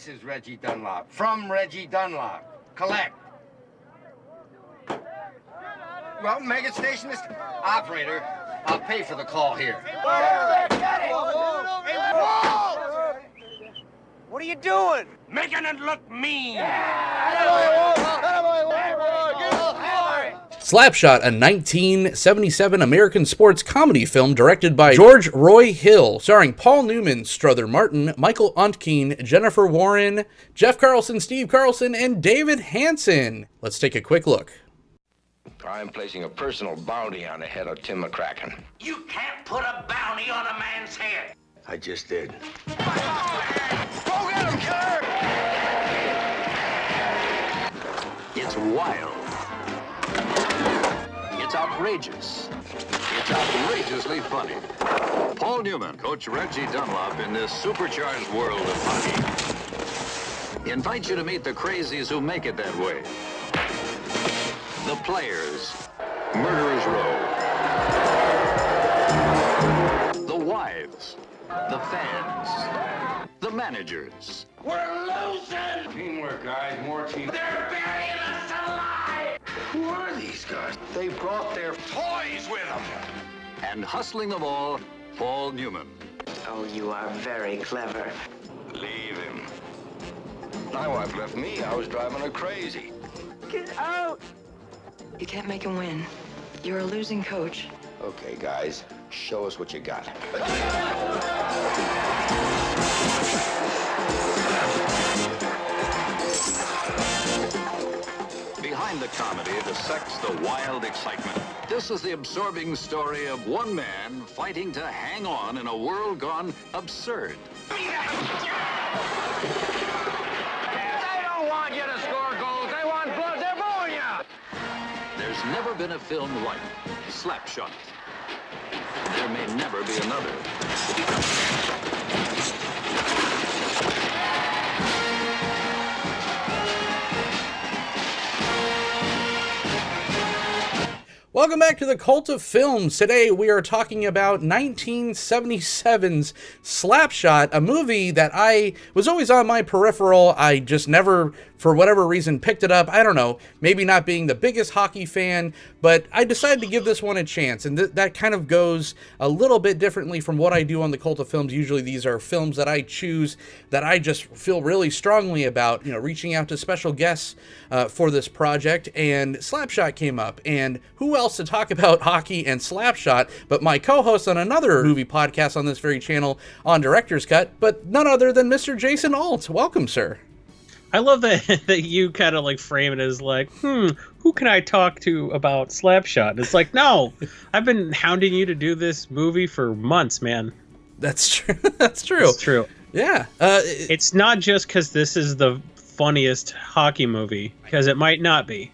This is Reggie Dunlop. From Reggie Dunlop. Collect. Well, Mega Station is... Operator, I'll pay for the call here. What are you doing? Making it look mean. Slapshot, a 1977 American sports comedy film directed by George Roy Hill, starring Paul Newman, Strother Martin, Michael Ontkean, Jennifer Warren, Jeff Carlson, Steve Carlson, and David Hansen. Let's take a quick look. I'm placing a personal bounty on the head of Tim McCracken. You can't put a bounty on a man's head. I just did. Go get him, killer! It's wild. It's outrageous. It's outrageously funny. Paul Newman, Coach Reggie Dunlop in this supercharged world of hockey. He invites you to meet the crazies who make it that way. The players, Murderers Row. The wives, the fans, the managers. We're losing! Teamwork, guys. More teamwork. They're burying us alive! Who are these guys? They brought their Toys with them! And hustling them all, Paul Newman. Oh, you are very clever. leave him. My wife left me. I was driving her crazy. Get out! You can't make him win. You're a losing coach. Okay, guys, show us what you got. Behind the comedy, the sex, the wild excitement. This is the absorbing story of one man fighting to hang on in a world gone absurd. They don't want you to score goals. They want blood. They're booing you. There's never been a film like Slapshot. There may never be another. Welcome back to the Cult of Films. Today we are talking about 1977's Slapshot, a movie that I was always on my peripheral. I just never, for whatever reason, picked it up. I don't know, maybe not being the biggest hockey fan, but I decided to give this one a chance, and that kind of goes a little bit differently from what I do on the Cult of Films. Usually these are films that I choose that I just feel really strongly about, you know, reaching out to special guests for this project, and Slapshot came up, and who else to talk about hockey and Slapshot but my co-host on another movie podcast on this very channel, on Director's Cut, but none other than Mr. Jason Alt. Welcome, sir. I love that you kind of like frame it as like, who can I talk to about Slapshot? It's like, no, I've been hounding you to do this movie for months, man. That's true. That's true. It's true. Yeah. It's not just because this is the funniest hockey movie, because it might not be.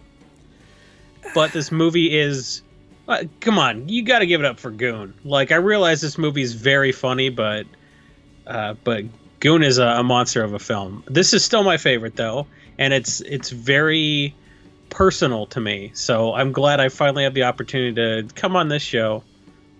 But this movie is, come on, you got to give it up for Goon. Like, I realize this movie is very funny, but Goon is a monster of a film. This is still my favorite, though, and it's very personal to me. So I'm glad I finally have the opportunity to come on this show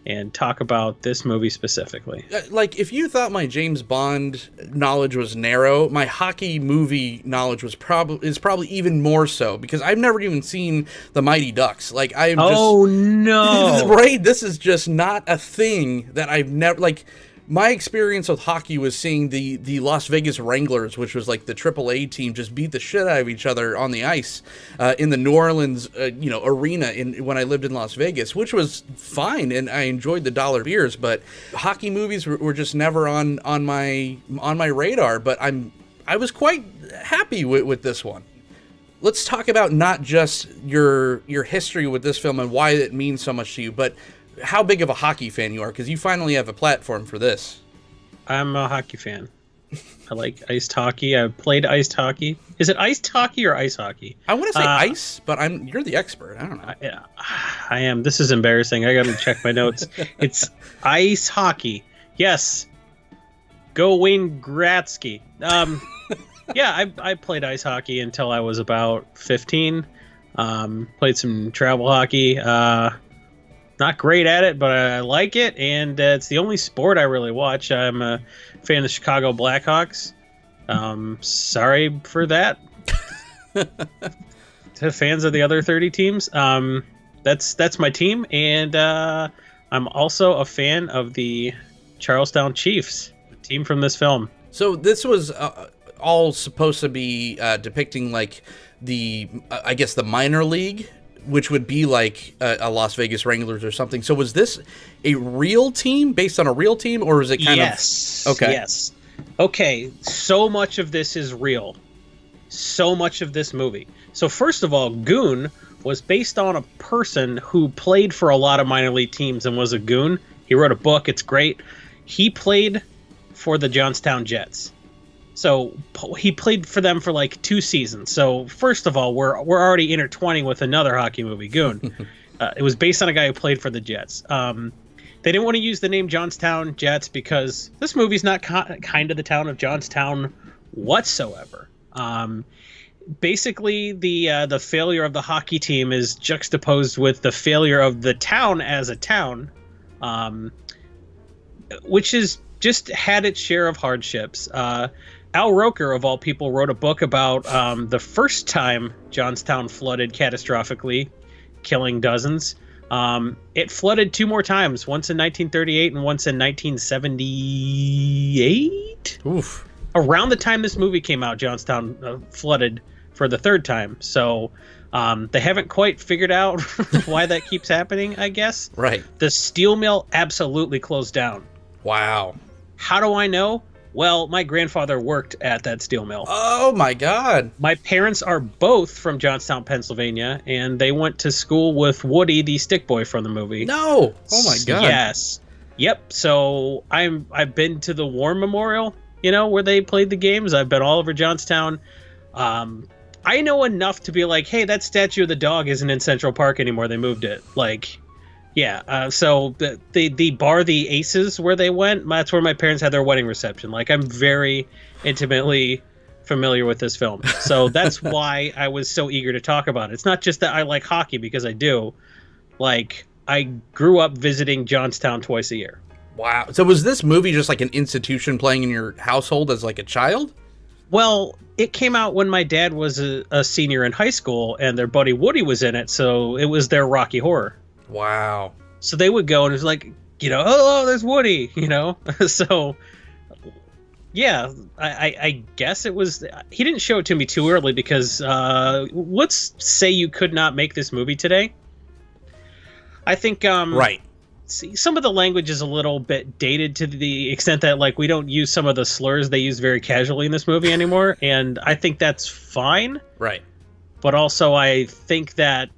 and talk about this movie specifically. Like, if you thought my James Bond knowledge was narrow, my hockey movie knowledge is probably even more so, because I've never even seen The Mighty Ducks. Like, I'm just... Oh, no! Right? This is just not a thing that I've never... Like, my experience with hockey was seeing the Las Vegas Wranglers, which was like the AAA team, just beat the shit out of each other on the ice in the New Orleans, arena when I lived in Las Vegas, which was fine, and I enjoyed the dollar beers. But hockey movies were just never on my radar. But I was quite happy with this one. Let's talk about not just your history with this film and why it means so much to you, but how big of a hockey fan you are, because you finally have a platform for this. I'm a hockey fan. I like iced hockey. I played iced hockey. Is it iced hockey or ice hockey? I want to say ice, but you're the expert. I don't know. I am. This is embarrassing. I got to check my notes. It's ice hockey. Yes. Go Wayne Gretzky. Yeah, I played ice hockey until I was about 15. Played some travel hockey. Not great at it, but I like it, and it's the only sport I really watch. I'm a fan of the Chicago Blackhawks, Sorry for that. To fans of the other 30 teams, that's my team, and I'm also a fan of the Charlestown Chiefs, the team from this film. So this was all supposed to be depicting like the, I guess, the minor league, which would be like a Las Vegas Wranglers or something. So was this a real team based on a real team, or was it kind of... Okay. Yes. Okay, so much of this is real. So much of this movie. So first of all, Goon was based on a person who played for a lot of minor league teams and was a Goon. He wrote a book. It's great. He played for the Johnstown Jets. So he played for them for like 2 seasons. So first of all, we're already intertwining with another hockey movie, Goon. It was based on a guy who played for the Jets. They didn't want to use the name Johnstown Jets because this movie's not kind of the town of Johnstown whatsoever. Basically, the failure of the hockey team is juxtaposed with the failure of the town as a town, which has just had its share of hardships. Al Roker, of all people, wrote a book about the first time Johnstown flooded catastrophically, killing dozens. It flooded 2 more times, once in 1938 and once in 1978. Oof. Around the time this movie came out, Johnstown flooded for the 3rd time. So they haven't quite figured out why that keeps happening, I guess. Right. The steel mill absolutely closed down. Wow. How do I know? Well, my grandfather worked at that steel mill. Oh, my God. My parents are both from Johnstown, Pennsylvania, and they went to school with Woody, the stick boy from the movie. No. Oh, my God. Yes. Yep. So I've been to the War Memorial, where they played the games. I've been all over Johnstown. I know enough to be like, hey, that statue of the dog isn't in Central Park anymore. They moved it. Like, yeah. So the bar, the Aces, where they went, that's where my parents had their wedding reception. Like, I'm very intimately familiar with this film. So that's why I was so eager to talk about it. It's not just that I like hockey, because I do. Like, I grew up visiting Johnstown twice a year. Wow. So was this movie just like an institution playing in your household as like a child? Well, it came out when my dad was a senior in high school, and their buddy Woody was in it, so it was their Rocky Horror. Wow. So they would go, and it was like, oh, there's Woody, So, yeah, I guess it was... He didn't show it to me too early because, let's say you could not make this movie today. I think... Right. See, some of the language is a little bit dated to the extent that, like, we don't use some of the slurs they use very casually in this movie anymore, and I think that's fine. Right. But also, I think that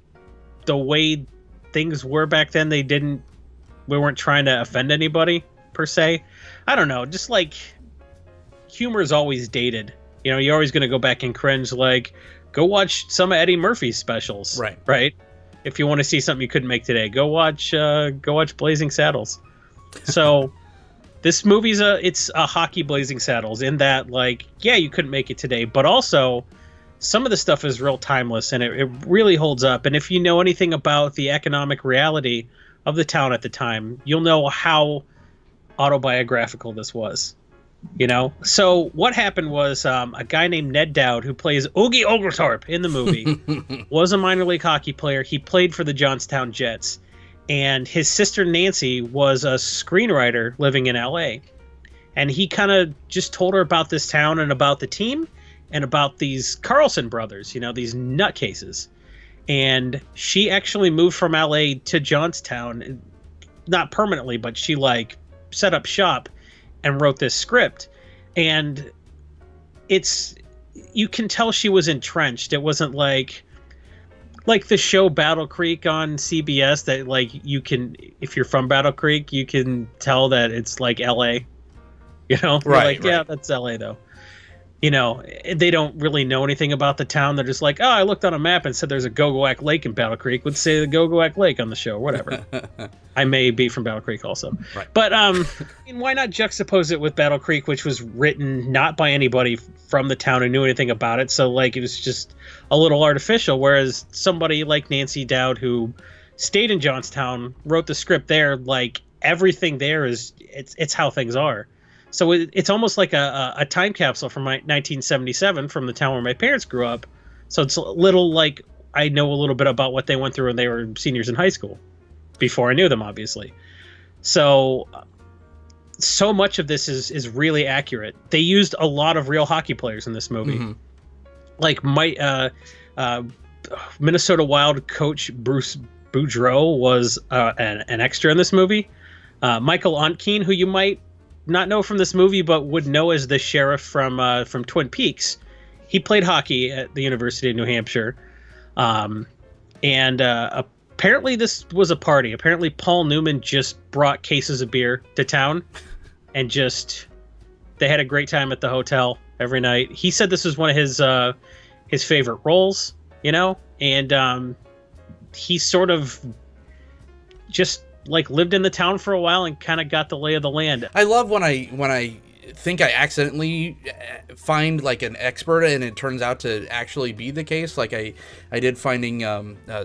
the way things were back then, we weren't trying to offend anybody, per se. I don't know, just, like, humor is always dated. You're always going to go back and cringe, like, go watch some of Eddie Murphy's specials. Right. Right? If you want to see something you couldn't make today, go watch Blazing Saddles. So this movie's it's a hockey Blazing Saddles in that, like, yeah, you couldn't make it today, but also some of the stuff is real timeless, and it really holds up. And if you know anything about the economic reality of the town at the time, you'll know how autobiographical this was. So what happened was a guy named Ned Dowd, who plays Oogie Oglethorpe in the movie, was a minor league hockey player. He played for the Johnstown Jets, and his sister Nancy was a screenwriter living in LA. And he kind of just told her about this town and about the team and about these Carlson brothers, these nutcases. And she actually moved from LA to Johnstown, not permanently, but she set up shop and wrote this script, and you can tell she was entrenched. It wasn't like the show Battle Creek on CBS that you can, if you're from Battle Creek, you can tell that it's like LA, right. Yeah, that's LA though. They don't really know anything about the town. They're just like, oh, I looked on a map and said there's a Gogoak Lake in Battle Creek. Let's say the Gogoak Lake on the show, whatever. I may be from Battle Creek also. Right. But why not juxtapose it with Battle Creek, which was written not by anybody from the town who knew anything about it. So it was just a little artificial, whereas somebody like Nancy Dowd, who stayed in Johnstown, wrote the script there, everything there it's how things are. So it's almost like a time capsule from 1977 from the town where my parents grew up. So it's a little like I know a little bit about what they went through when they were seniors in high school, before I knew them, obviously. So much of this is really accurate. They used a lot of real hockey players in this movie. Mm-hmm. Like Minnesota Wild coach Bruce Boudreau was an extra in this movie. Michael Ontkeen, who you might not know from this movie, but would know as the sheriff from Twin Peaks. He played hockey at the University of New Hampshire. Apparently this was a party. Apparently Paul Newman just brought cases of beer to town and they had a great time at the hotel every night. He said this was one of his favorite roles, and he sort of just like lived in the town for a while and kind of got the lay of the land. I love when I think I accidentally find like an expert and it turns out to actually be the case. Like I did finding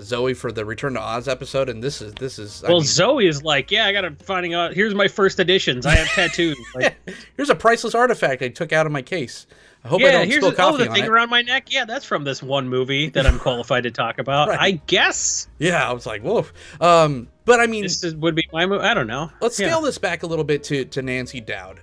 Zoe for the Return to Oz episode, and this is well, Zoe is like, yeah, I gotta finding out. Here's my first editions. I have tattoos. Like, here's a priceless artifact I took out of my case. I hope I don't spill coffee the thing on it. Around my neck. Yeah, that's from this one movie that I'm qualified to talk about. Right. I guess. Yeah, I was like, whoa. But I mean, would be my movie. I don't know. Let's scale this back a little bit to Nancy Dowd,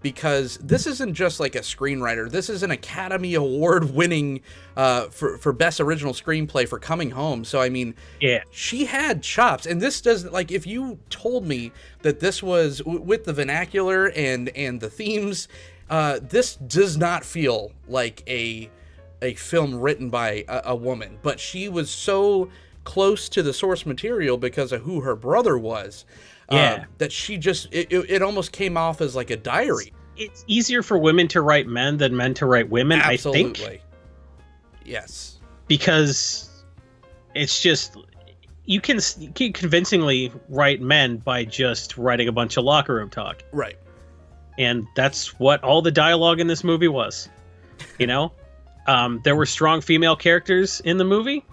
because this isn't just like a screenwriter. This is an Academy Award winning for Best Original Screenplay for Coming Home. So I mean, yeah, she had chops, and this doesn't like if you told me that this was with the vernacular and the themes. This does not feel like a film written by a woman, but she was so close to the source material because of who her brother was, that she just it almost came off as like a diary. It's easier for women to write men than men to write women. Absolutely. I think. Yes, because it's just you can convincingly write men by just writing a bunch of locker room talk, right? And that's what all the dialogue in this movie was. There were strong female characters in the movie,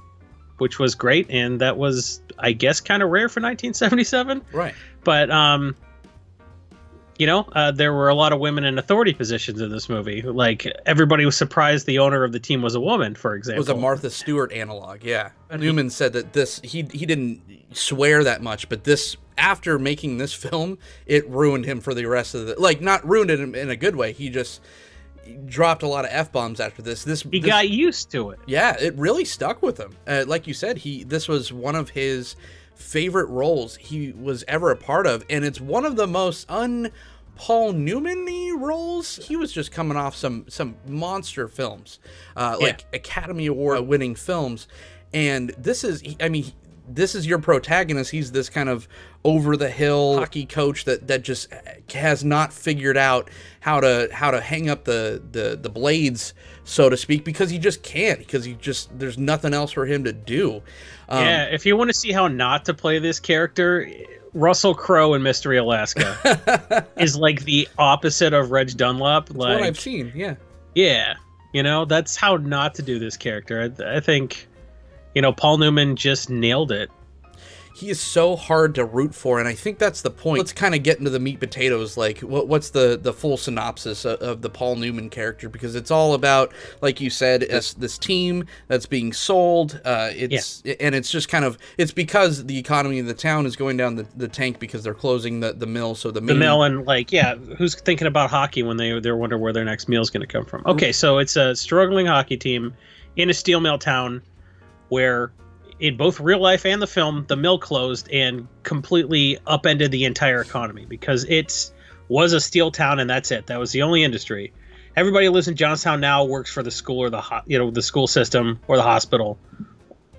which was great, and that was, I guess, kind of rare for 1977. Right. But, there were a lot of women in authority positions in this movie. Like, everybody was surprised the owner of the team was a woman, for example. It was a Martha Stewart analog, yeah. Newman said that he didn't swear that much, but this, after making this film, it ruined him for the rest of the... Like, not ruined it in a good way. He just dropped a lot of F-bombs after this. He got used to it. Yeah, it really stuck with him. Like you said, this was one of his favorite roles he was ever a part of, and it's one of the most Paul Newman-y roles. He was just coming off some monster films, like Academy Award winning films, and this is your protagonist. He's this kind of over-the-hill hockey coach that just has not figured out how to hang up the blades, so to speak, because he just can't, because there's nothing else for him to do. If you want to see how not to play this character, Russell Crowe in Mystery Alaska is like the opposite of Reg Dunlop. That's what I've seen, yeah. Yeah, that's how not to do this character. I think... Paul Newman just nailed it. He is so hard to root for, and I think that's the point. Let's kind of get into the meat potatoes, like what's the full synopsis of the Paul Newman character, because it's all about, like you said, this team that's being sold. And it's just kind of, it's because the economy of the town is going down the tank because they're closing the mill. So the mill, and who's thinking about hockey when they're wondering where their next meal is going to come from? Okay, so it's a struggling hockey team in a steel mill town, where in both real life and the film, the mill closed and completely upended the entire economy, because it was a steel town and that's it. That was the only industry. Everybody who lives in Johnstown now works for the school or the school system or the hospital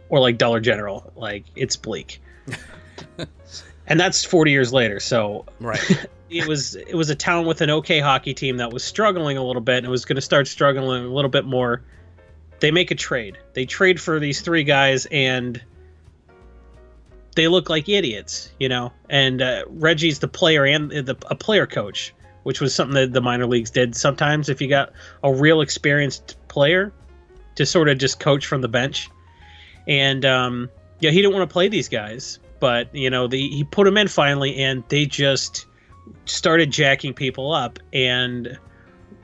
or like Dollar General. Like, it's bleak. And that's 40 years later. So right. it was a town with an okay hockey team that was struggling a little bit, and it was going to start struggling a little bit more. They make a trade. They trade for these three guys, and they look like idiots, And Reggie's the player and a player coach, which was something that the minor leagues did sometimes. If you got a real experienced player to sort of just coach from the bench, and he didn't want to play these guys, but he put them in finally, and they just started jacking people up, and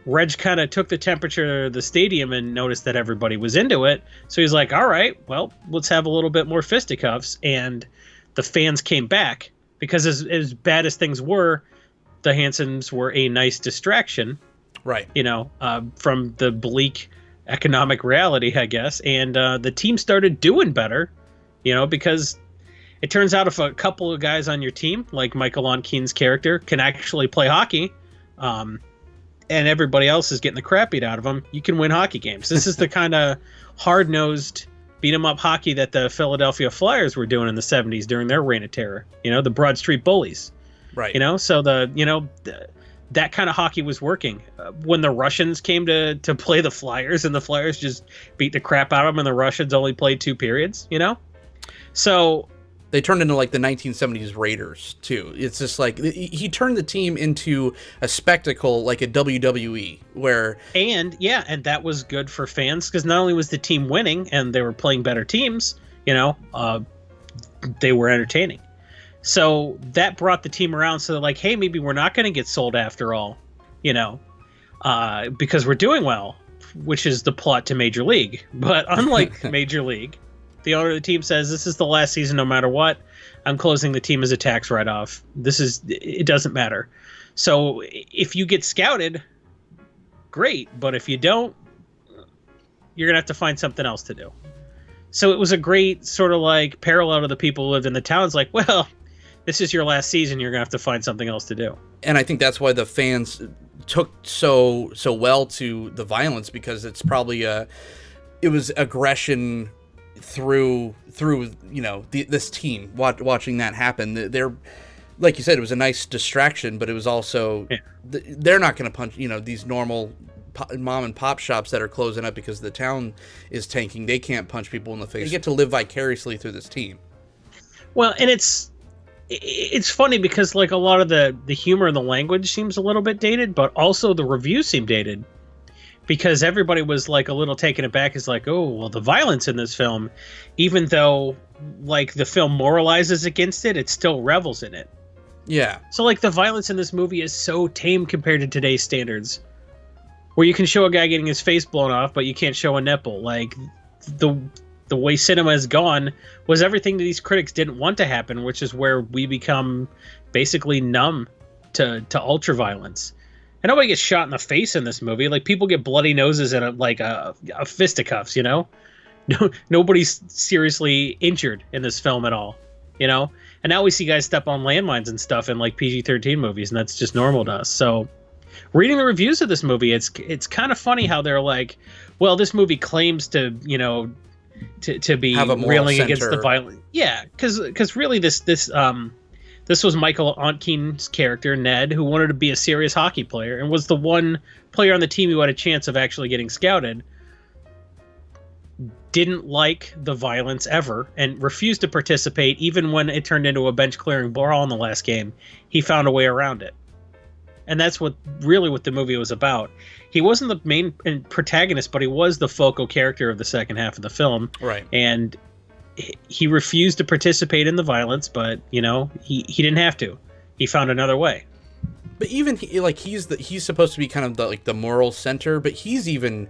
Reg kind of took the temperature of the stadium and noticed that everybody was into it. So he's like, all right, well, let's have a little bit more fisticuffs. And the fans came back because as bad as things were, the Hansons were a nice distraction, right? From the bleak economic reality, I guess. And the team started doing better, because it turns out if a couple of guys on your team, like Michael Onkeen's character, can actually play hockey, and everybody else is getting the crap beat out of them, you can win hockey games. This is the kind of hard-nosed beat-em-up hockey that the Philadelphia Flyers were doing in the 70s during their reign of terror. The Broad Street Bullies. Right. So that kind of hockey was working. When the Russians came to play the Flyers, and the Flyers just beat the crap out of them, and the Russians only played 2 periods, So they turned into like the 1970s Raiders too. It's just like he turned the team into a spectacle, like a WWE, where and that was good for fans because not only was the team winning and they were playing better teams, they were entertaining. So that brought the team around. So they're like, hey, maybe we're not going to get sold after all, because we're doing well, which is the plot to Major League. But unlike Major League, the owner of the team says, this is the last season no matter what. I'm closing the team as a tax write-off. It doesn't matter. So if you get scouted, great. But if you don't, you're going to have to find something else to do. So it was a great sort of like parallel to the people who lived in the towns. Like, well, this is your last season. You're going to have to find something else to do. And I think that's why the fans took so well to the violence, because it's probably it was aggression through this team watching that happen. They're, like you said, it was a nice distraction, but it was also they're not going to punch these normal mom and pop shops that are closing up because the town is tanking. They can't punch people in the face. They get to live vicariously through this team. Well, and it's funny because like a lot of the humor and the language seems a little bit dated, but also the reviews seem dated. Because everybody was like a little taken aback. Is like, oh, well, the violence in this film, even though like the film moralizes against it, it still revels in it. Yeah. So like the violence in this movie is so tame compared to today's standards, where you can show a guy getting his face blown off, but you can't show a nipple. Like the way cinema has gone was everything that these critics didn't want to happen, which is where we become basically numb to ultra violence. And nobody gets shot in the face in this movie. Like people get bloody noses and a fisticuffs, Nobody's seriously injured in this film at all, And now we see guys step on landmines and stuff in like PG-13 movies, and that's just normal to us. So reading the reviews of this movie, it's kind of funny how they're like, well, this movie claims to, to be railing against the violence. Yeah, because really this was Michael Onkeen's character, Ned, who wanted to be a serious hockey player and was the one player on the team who had a chance of actually getting scouted. Didn't like the violence ever and refused to participate even when it turned into a bench-clearing brawl in the last game. He found a way around it. And that's what the movie was about. He wasn't the main protagonist, but he was the focal character of the second half of the film. Right. And he refused to participate in the violence, but he didn't have to. He found another way. But even he's supposed to be kind of the moral center, but he's even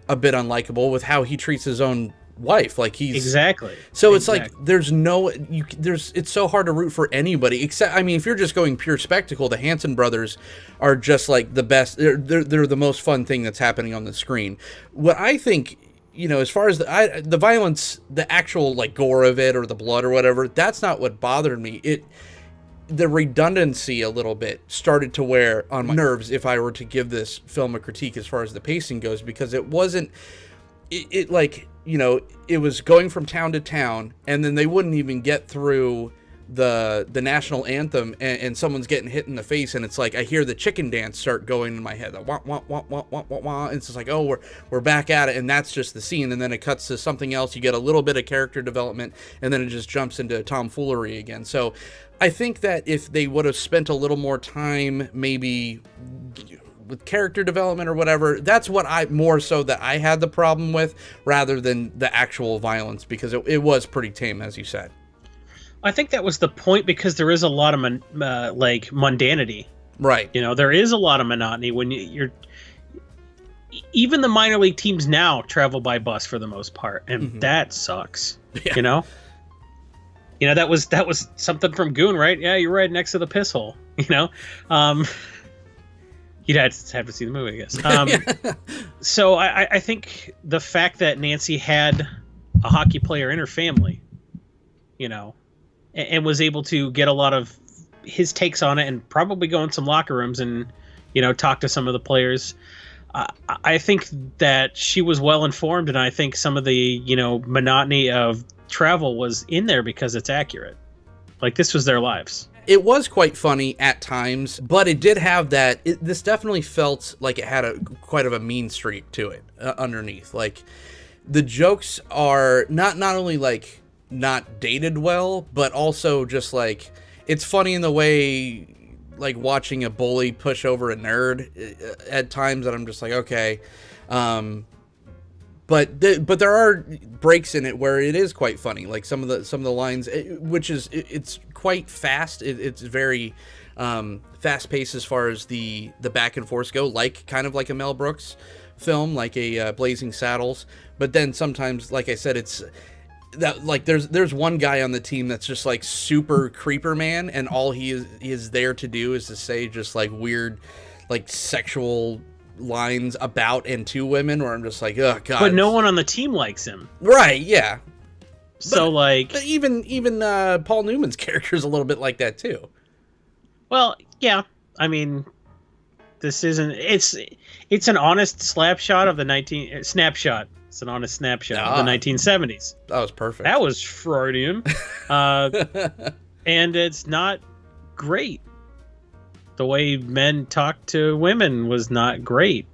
a bit unlikable with how he treats his own wife. Like he's exactly. So it's like it's so hard to root for anybody except, if you're just going pure spectacle, the Hanson brothers are just like the best. They're the most fun thing that's happening on the screen. What I think, as far as the violence, the actual like gore of it or the blood or whatever, that's not what bothered me. The redundancy a little bit started to wear on my nerves if I were to give this film a critique as far as the pacing goes, because it wasn't, it was going from town to town, and then they wouldn't even get through the national anthem, and someone's getting hit in the face, and it's like I hear the chicken dance start going in my head, wah, wah, wah, wah, wah, wah, wah. And it's just like, oh, we're back at it, and that's just the scene, and then it cuts to something else. You get a little bit of character development, and then it just jumps into tomfoolery again. So I think that if they would have spent a little more time maybe with character development or whatever, that's what I had the problem with, rather than the actual violence, because it was pretty tame, as you said. I think that was the point, because there is a lot of mundanity Right. You know, there is a lot of monotony when you're. Even the minor league teams now travel by bus for the most part, and that sucks. Yeah. You know, that was something from Goon, right? Yeah, you're right next to the piss hole. You know, you'd have to see the movie, I guess. So I think the fact that Nancy had a hockey player in her family, you know, and was able to get a lot of his takes on it, and probably go in some locker rooms and, you know, talk to some of the players. I think that she was well informed, and I think some of the, you know, monotony of travel was in there because it's accurate. Like, this was their lives. It was quite funny at times, but it did have that. This definitely felt like it had quite of a mean streak to it underneath. Like, the jokes are not only like not dated well, but also just like it's funny in the way, like watching a bully push over a nerd at times that I'm just like, okay. But there are breaks in it where it is quite funny. Like some of the lines, which is, it's quite fast. It's very fast paced as far as the back and forth go, like kind of like a Mel Brooks film, like a Blazing Saddles. But then sometimes, like I said, it's that like there's one guy on the team that's just like super creeper man, and all he is there to do is to say just like weird, like sexual lines about and to women, where I'm just like, oh god. But no one on the team likes him, right? Yeah. So but even Paul Newman's character is a little bit like that too. Well, yeah. I mean, this isn't. It's an honest snapshot of the snapshot. It's an honest snapshot of the 1970s. That was perfect. That was Freudian. And it's not great. The way men talk to women was not great.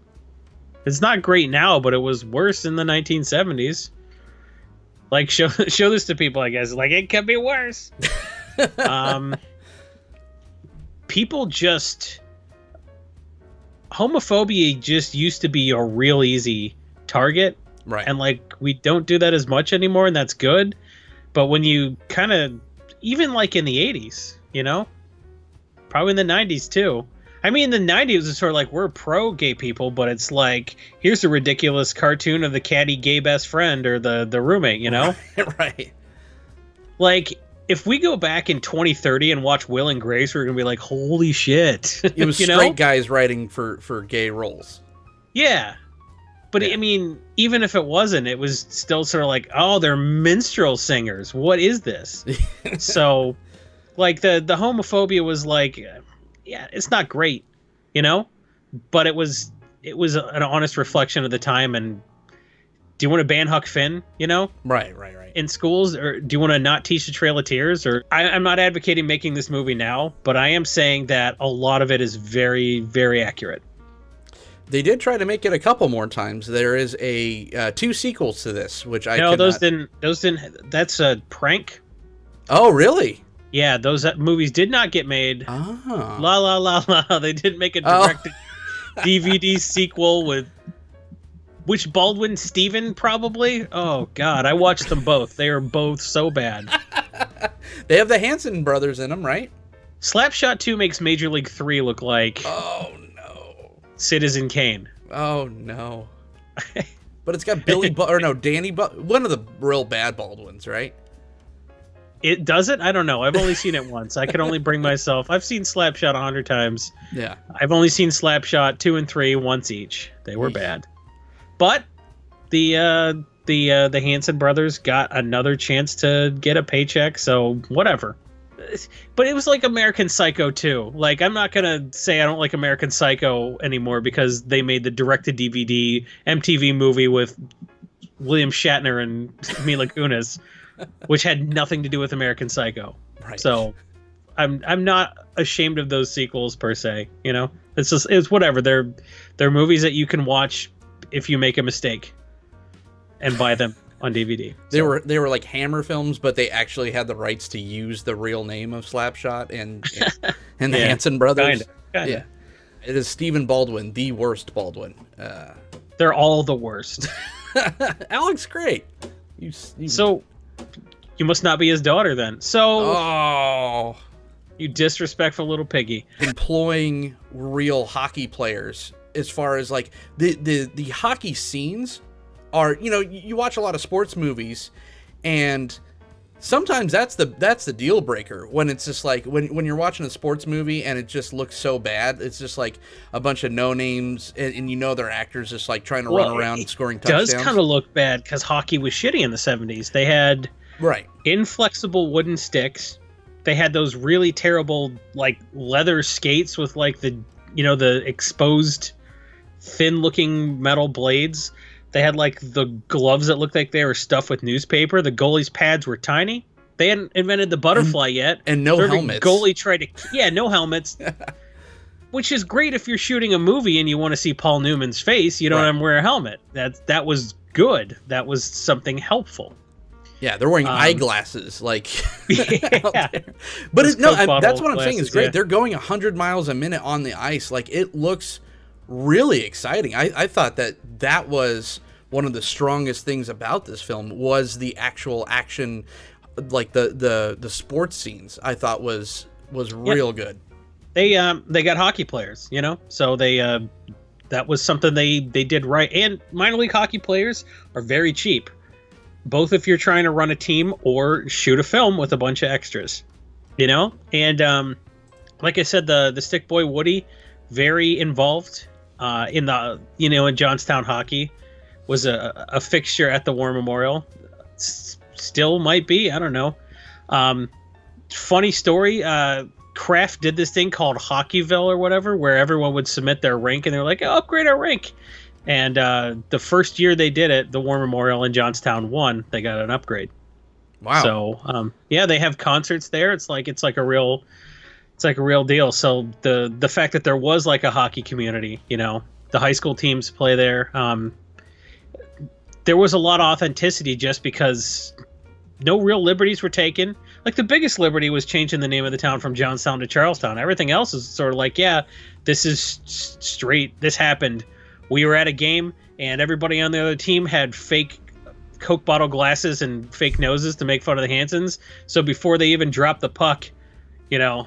It's not great now, but it was worse in the 1970s. Like, show this to people, I guess. Like, it could be worse. People just... Homophobia just used to be a real easy target. Right. And, like, we don't do that as much anymore, and that's good. But when you kind of... Even, like, in the 80s, you know? Probably in the 90s, too. I mean, the 90s was sort of like, we're pro-gay people, but it's like, here's a ridiculous cartoon of the catty gay best friend or the roommate, you know? Right. Like, if we go back in 2030 and watch Will and Grace, we're going to be like, holy shit. It was straight guys writing for gay roles. Yeah. But, yeah. I mean, even if it wasn't, it was still sort of like, oh, they're minstrel singers. What is this? So, like, the homophobia was like... Yeah, it's not great, you know, but it was an honest reflection of the time. And do you want to ban Huck Finn, you know? Right. In schools, or do you want to not teach the Trail of Tears? Or I'm not advocating making this movie now, but I am saying that a lot of it is very, very accurate. They did try to make it a couple more times. There is a 2 sequels to this, which those didn't. That's a prank. Oh, really? Yeah, those movies did not get made. Oh. La la la la. They didn't make a directed DVD sequel with which Baldwin Steven probably. Oh God, I watched them both. They are both so bad. They have the Hanson brothers in them, right? Slapshot 2 makes Major League 3 look like Citizen Kane. Oh no. But it's got Danny one of the real bad Baldwins, right? It does it? I don't know. I've only seen it once. I can only bring myself. I've seen Slapshot 100 times. Yeah. I've only seen Slapshot 2 and 3 once each. They were bad. But the Hanson brothers got another chance to get a paycheck, so whatever. But it was like American Psycho 2. Like, I'm not going to say I don't like American Psycho anymore because they made the direct-to-DVD MTV movie with William Shatner and Mila Kunis, which had nothing to do with American Psycho. Right. So I'm not ashamed of those sequels per se, you know? It's whatever. They're movies that you can watch if you make a mistake and buy them on DVD. They were like Hammer films, but they actually had the rights to use the real name of Slapshot and the Hanson brothers. Kinda. Yeah. It is Stephen Baldwin, the worst Baldwin. They're all the worst. Alex, great. So you must not be his daughter then. So You disrespectful little piggy. Employing real hockey players, as far as like the hockey scenes are, you know, you watch a lot of sports movies, and sometimes that's the deal breaker, when it's just like when you're watching a sports movie and it just looks so bad. It's just like a bunch of no names, and you know they're actors just like trying to run around and scoring touchdowns. It does kind of look bad because hockey was shitty in the 70s. They had inflexible wooden sticks. They had those really terrible like leather skates with like the exposed thin looking metal blades. They had like the gloves that looked like they were stuffed with newspaper. The goalie's pads were tiny. They hadn't invented the butterfly yet. And no helmets. Goalie tried to no helmets. Which is great if you're shooting a movie and you want to see Paul Newman's face. You don't have to wear a helmet. That was good. That was something helpful. Yeah, they're wearing eyeglasses, like. Yeah. But that's what I'm saying is great. Yeah. They're going 100 miles a minute on the ice. Like, it looks really exciting. I thought that was one of the strongest things about this film, was the actual action, like the sports scenes. I thought was real good. They got hockey players, you know, so that was something they did right. And minor league hockey players are very cheap, both if you're trying to run a team or shoot a film with a bunch of extras, you know. And like I said, the stick boy Woody, very involved in Johnstown hockey, was a fixture at the War Memorial. Still might be, I don't know. Funny story. Kraft did this thing called Hockeyville or whatever, where everyone would submit their rink, and they're like, oh, upgrade our rink. And the first year they did it, the War Memorial in Johnstown won. They got an upgrade. Wow. So they have concerts there. It's like a real deal. So the fact that there was like a hockey community, you know, the high school teams play there. There was a lot of authenticity just because no real liberties were taken. Like, the biggest liberty was changing the name of the town from Johnstown to Charlestown. Everything else is sort of like, yeah, this is straight. This happened. We were at a game, and everybody on the other team had fake Coke bottle glasses and fake noses to make fun of the Hansons. So before they even dropped the puck, you know,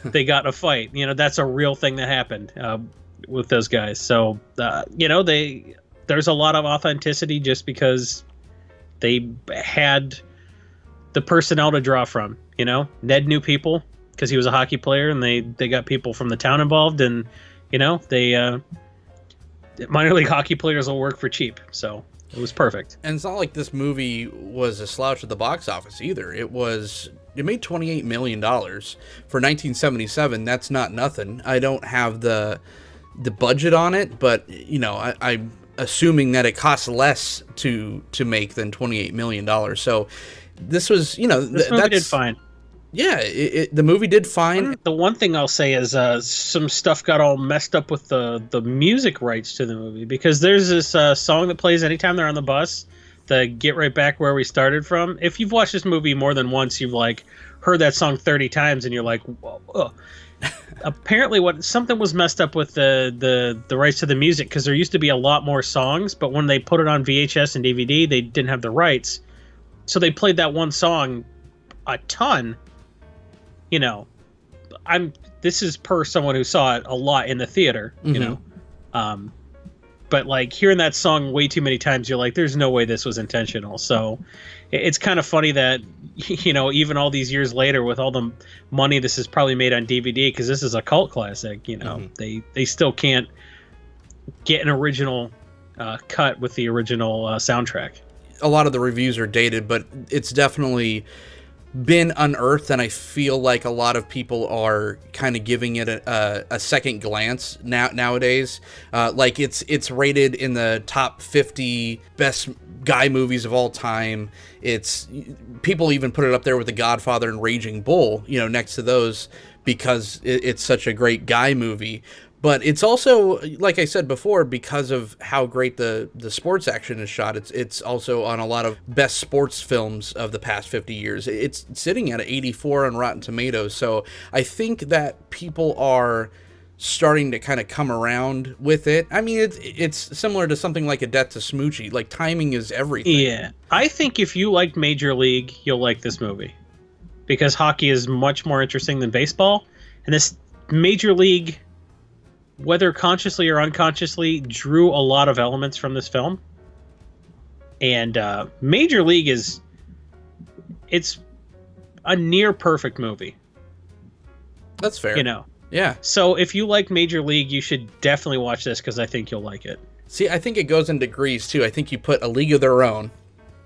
they got in a fight. You know, that's a real thing that happened with those guys. So, there's a lot of authenticity just because they had the personnel to draw from. You know, Ned knew people because he was a hockey player, and they got people from the town involved, and you know, minor league hockey players will work for cheap. So it was perfect. And it's not like this movie was a slouch at the box office either. It made $28 million for 1977. That's not nothing. I don't have the budget on it, but you know, I'm assuming that it costs less to make than $28 million. So this was, you know, this movie did fine. Yeah, the movie did fine. The one thing I'll say is some stuff got all messed up with the music rights to the movie, because there's this song that plays anytime they're on the bus, the Get Right Back Where We Started From. If you've watched this movie more than once, you've like heard that song 30 times and you're like, whoa. Apparently something was messed up with the rights to the music, because there used to be a lot more songs, but when they put it on VHS and DVD, they didn't have the rights. So they played that one song a ton. You know, this is per someone who saw it a lot in the theater, you know. But like hearing that song way too many times, you're like, there's no way this was intentional. So it's kind of funny that, you know, even all these years later, with all the money this is probably made on DVD, because this is a cult classic, you know, they still can't get an original cut with the original soundtrack. A lot of the reviews are dated, but it's definitely been unearthed, and I feel like a lot of people are kind of giving it a second glance nowadays. Like it's rated in the top 50 best guy movies of all time. It's people even put it up there with The Godfather and Raging Bull, you know, next to those, because it's such a great guy movie. But it's also, like I said before, because of how great the sports action is shot, it's also on a lot of best sports films of the past 50 years. It's sitting at 84 on Rotten Tomatoes. So I think that people are starting to kind of come around with it. I mean, it's similar to something like A Death to Smoochie. Like, timing is everything. Yeah. I think if you liked Major League, you'll like this movie. because hockey is much more interesting than baseball. And this Major League, whether consciously or unconsciously, drew a lot of elements from this film. And Major League it's a near perfect movie. That's fair. You know. Yeah. So if you like Major League, you should definitely watch this, because I think you'll like it. See, I think it goes in degrees too. I think you put A League of Their Own.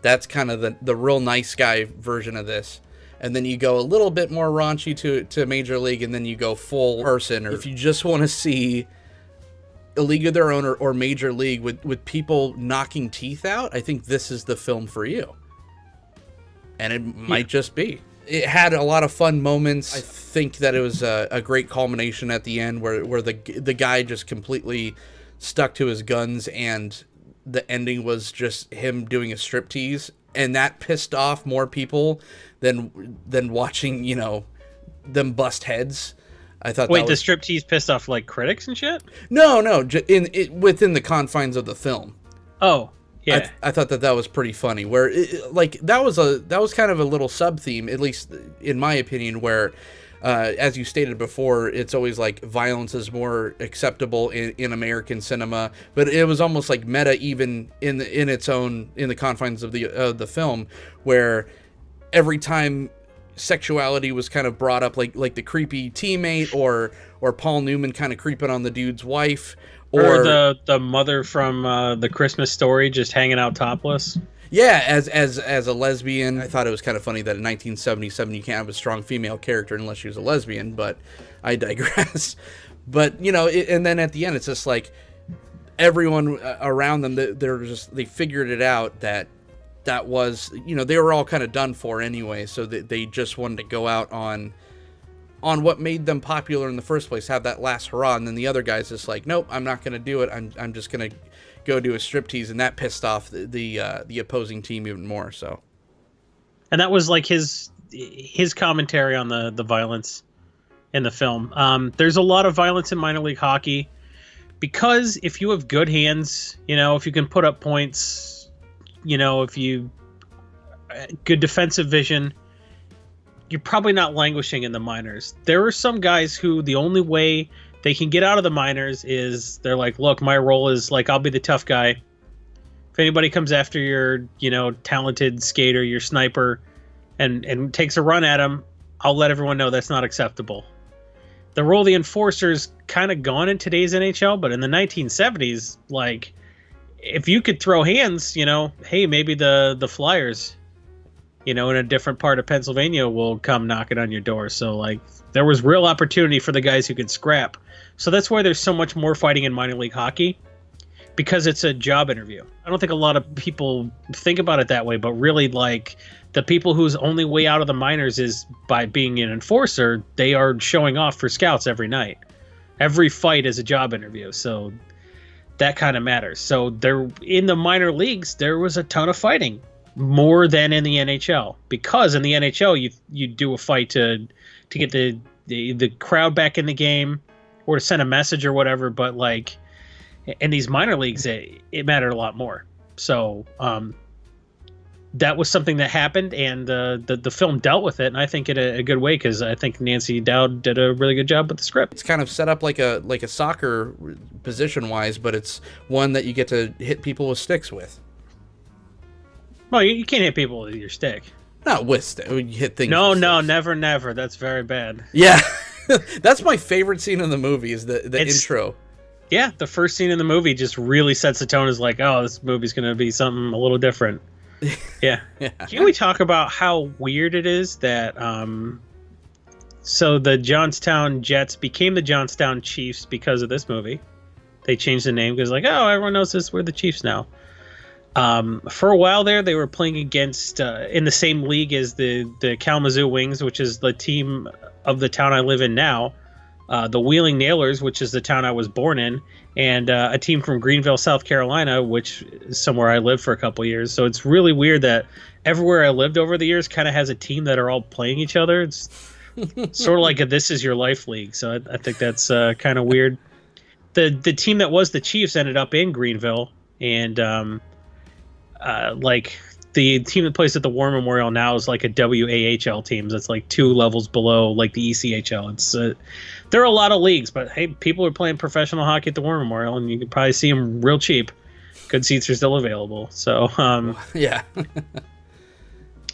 That's kind of the real nice guy version of this. And then you go a little bit more raunchy to Major League, and then you go full person. Or if you just want to see A League of Their Own or Major League with people knocking teeth out, I think this is the film for you. And it might just be. It had a lot of fun moments. I think that it was a great culmination at the end where the guy just completely stuck to his guns, and the ending was just him doing a striptease, and that pissed off more people than watching, you know, them bust heads. I thought. Wait, the striptease pissed off like critics and shit? No, within the confines of the film. Oh. Yeah, I thought that was pretty funny. Where that was kind of a little sub theme, at least in my opinion. Where, as you stated before, it's always like violence is more acceptable in American cinema, but it was almost like meta even in the confines of the film, where every time sexuality was kind of brought up, like the creepy teammate or Paul Newman kind of creeping on the dude's wife. Or the mother from the Christmas Story just hanging out topless. Yeah, as a lesbian. I thought it was kind of funny that in 1977 you can't have a strong female character unless she was a lesbian, but I digress. But, you know, and then at the end it's just like everyone around them, they figured it out that was, you know, they were all kind of done for anyway, so they just wanted to go out on what made them popular in the first place, have that last hurrah, and then the other guy's just like, nope, I'm not going to do it. I'm just going to go do a striptease, and that pissed off the opposing team even more. So, and that was like his commentary on the violence in the film. There's a lot of violence in minor league hockey because if you have good hands, you know, if you can put up points, you know, if you good defensive vision, you're probably not languishing in the minors. There are some guys who the only way they can get out of the minors is they're like, look, my role is like, I'll be the tough guy. If anybody comes after your, you know, talented skater, your sniper, and takes a run at him, I'll let everyone know that's not acceptable. The role of the enforcer is kind of gone in today's NHL, but in the 1970s, like, if you could throw hands, you know, hey, maybe the Flyers, you know, in a different part of Pennsylvania will come knocking on your door. So, like, there was real opportunity for the guys who could scrap. So that's why there's so much more fighting in minor league hockey, because it's a job interview. I don't think a lot of people think about it that way, but really, like, the people whose only way out of the minors is by being an enforcer, they are showing off for scouts every night. Every fight is a job interview. So that kind of matters. So there, in the minor leagues, there was a ton of fighting. More than in the NHL, because in the NHL you do a fight to get the crowd back in the game or to send a message or whatever, but like in these minor leagues it mattered a lot more. So that was something that happened, and the film dealt with it, and I think in a good way, because I think Nancy Dowd did a really good job with the script. It's kind of set up like a soccer position wise, but it's one that you get to hit people with sticks with. Well, you can't hit people with your stick. Not with stick. You hit things. No, never. That's very bad. Yeah, that's my favorite scene in the movie is the intro. Yeah, the first scene in the movie just really sets the tone as like, oh, this movie's going to be something a little different. Yeah. Can we talk about how weird it is that so the Johnstown Jets became the Johnstown Chiefs because of this movie? They changed the name because like, oh, everyone knows this. We're the Chiefs now. For a while there, they were playing against in the same league as the Kalamazoo Wings, which is the team of the town I live in now, the Wheeling Nailers, which is the town I was born in, and a team from Greenville, South Carolina, which is somewhere I lived for a couple years. So it's really weird that everywhere I lived over the years kind of has a team that are all playing each other. It's sort of like a This Is Your Life league. So I think that's kind of weird. The team that was the Chiefs ended up in Greenville, and like the team that plays at the War Memorial now is like a WAHL team. That's like 2 levels below like the ECHL. It's there are a lot of leagues, but hey, people are playing professional hockey at the War Memorial, and you can probably see them real cheap. Good seats are still available. So yeah.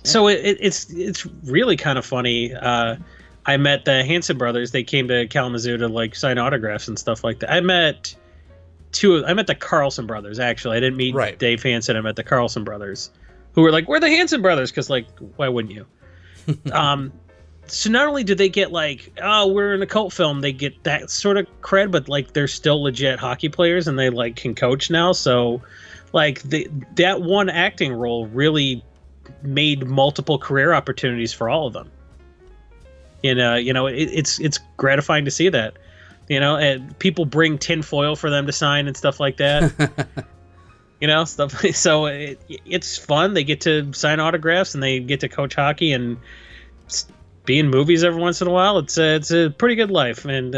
So it's really kind of funny. I met the Hanson brothers. They came to Kalamazoo to like sign autographs and stuff like that. I met the Carlson brothers, actually. I didn't meet Dave Hanson. I met the Carlson brothers, who were like, we're the Hanson brothers, because like, why wouldn't you? So not only do they get like, oh, we're in a cult film, they get that sort of cred, but like they're still legit hockey players and they like can coach now. So like that one acting role really made multiple career opportunities for all of them. It's gratifying to see that, and people bring tin foil for them to sign and stuff like that. Stuff. So it's fun. They get to sign autographs and they get to coach hockey and be in movies every once in a while. It's a pretty good life. And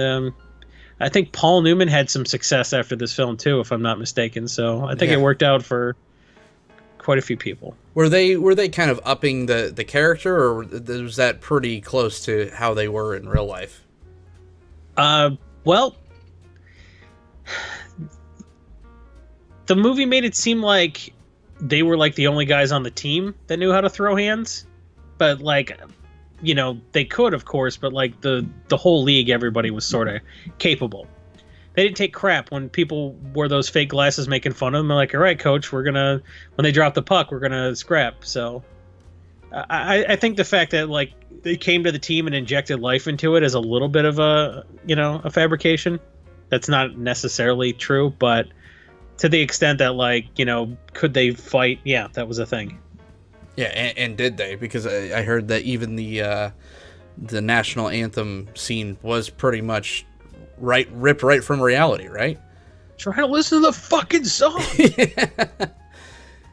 I think Paul Newman had some success after this film too, if I'm not mistaken. So I think it worked out for quite a few people. Were they kind of upping the character, or was that pretty close to how they were in real life? Well, the movie made it seem like they were like the only guys on the team that knew how to throw hands, but like, they could, of course, but like the whole league, everybody was sort of capable. They didn't take crap when people wore those fake glasses making fun of them. They're like, all right, coach, when they drop the puck, we're going to scrap. So I think the fact that like they came to the team and injected life into it is a little bit of a fabrication. That's not necessarily true, but to the extent that like, could they fight? Yeah, that was a thing. Yeah. And did they? Because I heard that even the national anthem scene was pretty much ripped right from reality, right? Try to listen to the fucking song.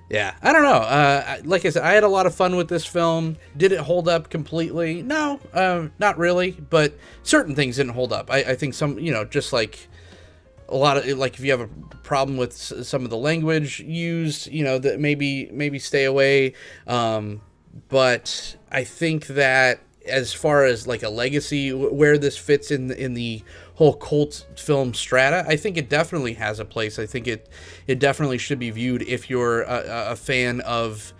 Yeah, I don't know. Like I said, I had a lot of fun with this film. Did it hold up completely? No, not really. But certain things didn't hold up. I think some, just like a lot of, like if you have a problem with some of the language used, that maybe stay away. But I think that as far as like a legacy, where this fits in the whole cult film strata, I think it definitely has a place. I think it definitely should be viewed if you're a fan of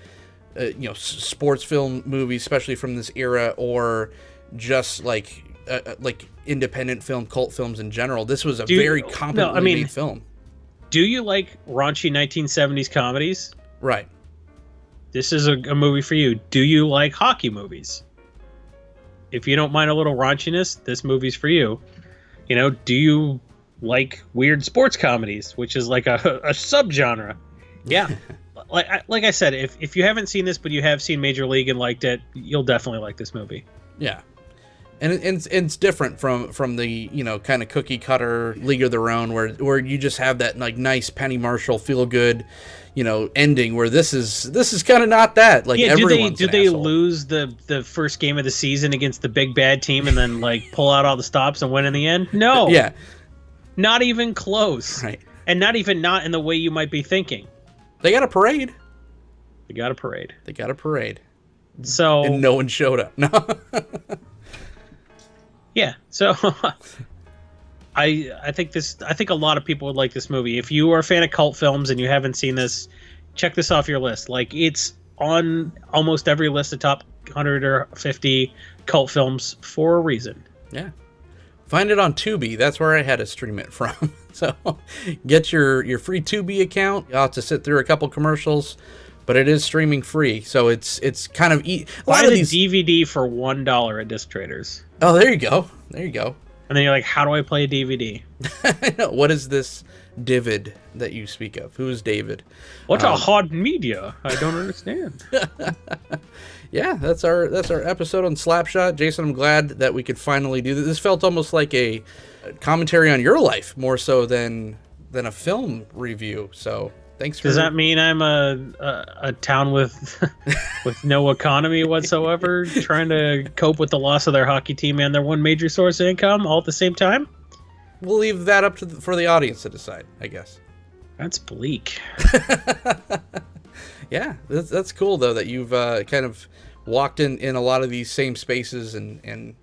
sports film movies, especially from this era, or just like independent film, cult films in general. This was a very competently made film. Do you like raunchy 1970s comedies? Right. This is a movie for you. Do you like hockey movies? If you don't mind a little raunchiness, this movie's for you. Do you like weird sports comedies, which is like a subgenre? Yeah. like I said, if you haven't seen this, but you have seen Major League and liked it, you'll definitely like this movie. Yeah. And it's different from the, kind of cookie cutter League of Their Own, where you just have that like nice Penny Marshall feel good, ending, where this is kind of not that. Like, everyone's do they lose the first game of the season against the big bad team and then like pull out all the stops and win in the end? No. Yeah. Not even close. Right. And not in the way you might be thinking. They got a parade. So, and no one showed up. No. Yeah. So I think a lot of people would like this movie. If you are a fan of cult films and you haven't seen this, check this off your list. Like, it's on almost every list of top 100 or 50 cult films for a reason. Yeah. Find it on Tubi. That's where I had to stream it from. So get your free Tubi account. You'll have to sit through a couple commercials, but it is streaming free. So it's kind of buy the DVD for $1 at Disc Traders. Oh, there you go. And then you're like, how do I play a DVD? I know. What is this David that you speak of? Who is David? What a hard media. I don't understand. Yeah, that's our episode on Slapshot. Jason, I'm glad that we could finally do this. This felt almost like a commentary on your life, more so than a film review. So thanks for... Does that mean I'm a town with no economy whatsoever, trying to cope with the loss of their hockey team and their one major source of income all at the same time? We'll leave that up for the audience to decide, I guess. That's bleak. Yeah, that's cool though that you've kind of walked in a lot of these same spaces and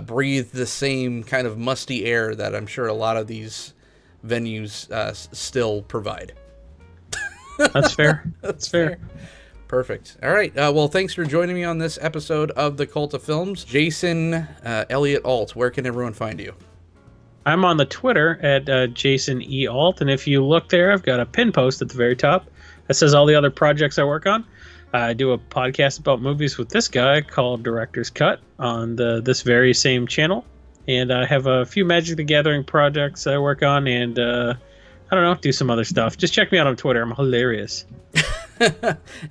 breathed the same kind of musty air that I'm sure a lot of these venues still provide. That's fair. That's fair. Perfect. All right. Well, thanks for joining me on this episode of The Cult of Films. Jason Elliott Alt, where can everyone find you? I'm on the Twitter at Jason E. Alt, and if you look there, I've got a pin post at the very top that says all the other projects I work on. I do a podcast about movies with this guy called Director's Cut on this very same channel, and I have a few Magic the Gathering projects I work on, and I don't know, do some other stuff. Just check me out on Twitter. I'm hilarious.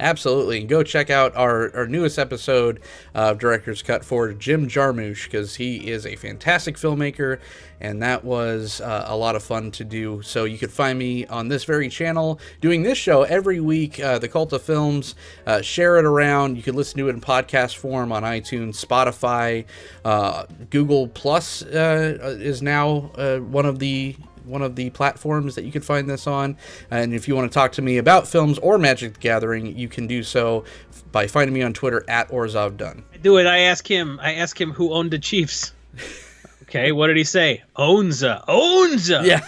Absolutely. Go check out our newest episode of Director's Cut for Jim Jarmusch, because he is a fantastic filmmaker, and that was a lot of fun to do. So you could find me on this very channel doing this show every week, The Cult of Films. Share it around. You can listen to it in podcast form on iTunes, Spotify. Google Plus is now one of the platforms that you can find this on. And if you want to talk to me about films or Magic the Gathering, you can do so by finding me on Twitter at OrzovDunn. I do it. I ask him who owned the Chiefs. Okay, what did he say? Owns-a. Yeah.